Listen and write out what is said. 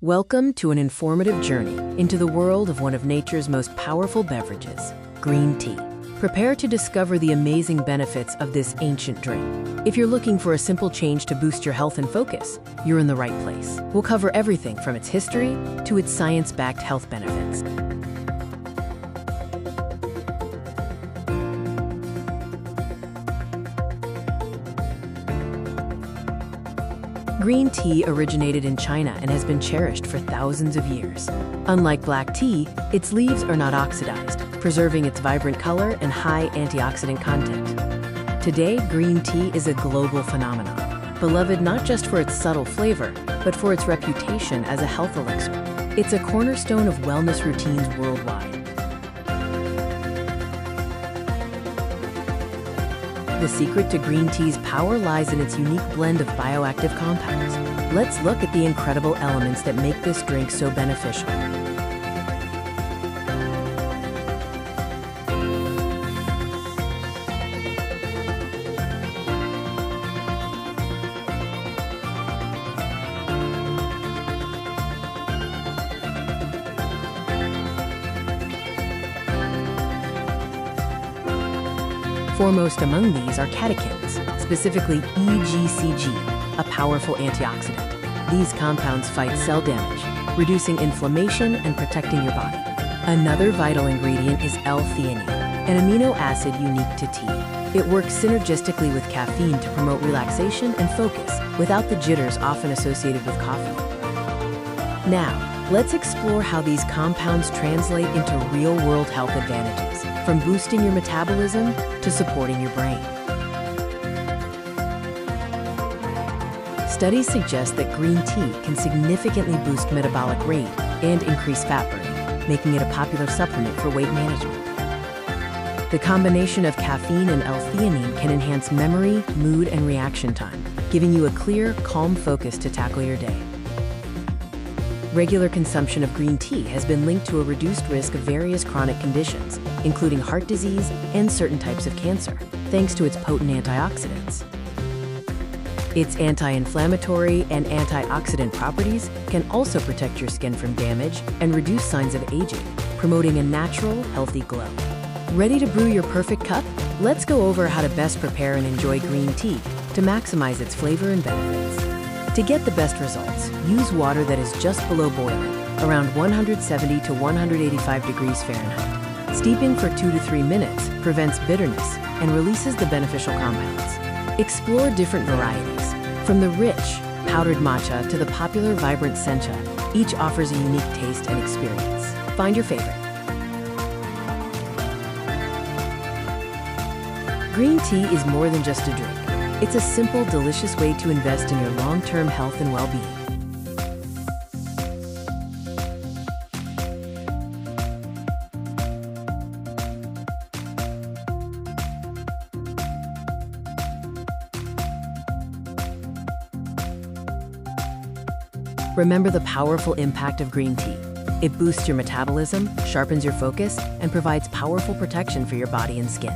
Welcome to an informative journey into the world of one of nature's most powerful beverages, green tea. Prepare to discover the amazing benefits of this ancient drink. If you're looking for a simple change to boost your health and focus, you're in the right place. We'll cover everything from its history to its science-backed health benefits. Green tea originated in China and has been cherished for thousands of years. Unlike black tea, its leaves are not oxidized, preserving its vibrant color and high antioxidant content. Today, green tea is a global phenomenon, beloved not just for its subtle flavor, but for its reputation as a health elixir. It's a cornerstone of wellness routines worldwide. The secret to green tea's power lies in its unique blend of bioactive compounds. Let's look at the incredible elements that make this drink so beneficial. Foremost among these are catechins, specifically EGCG, a powerful antioxidant. These compounds fight cell damage, reducing inflammation and protecting your body. Another vital ingredient is L-theanine, an amino acid unique to tea. It works synergistically with caffeine to promote relaxation and focus without the jitters often associated with coffee. Now, let's explore how these compounds translate into real-world health advantages, from boosting your metabolism to supporting your brain. Studies suggest that green tea can significantly boost metabolic rate and increase fat burning, making it a popular supplement for weight management. The combination of caffeine and L-theanine can enhance memory, mood, and reaction time, giving you a clear, calm focus to tackle your day. Regular consumption of green tea has been linked to a reduced risk of various chronic conditions, including heart disease and certain types of cancer, thanks to its potent antioxidants. Its anti-inflammatory and antioxidant properties can also protect your skin from damage and reduce signs of aging, promoting a natural, healthy glow. Ready to brew your perfect cup? Let's go over how to best prepare and enjoy green tea to maximize its flavor and benefits. To get the best results, use water that is just below boiling, around 170 to 185 degrees Fahrenheit. Steeping for 2 to 3 minutes prevents bitterness and releases the beneficial compounds. Explore different varieties. From the rich, powdered matcha to the popular vibrant sencha, each offers a unique taste and experience. Find your favorite. Green tea is more than just a drink. It's a simple, delicious way to invest in your long-term health and well-being. Remember the powerful impact of green tea. It boosts your metabolism, sharpens your focus, and provides powerful protection for your body and skin.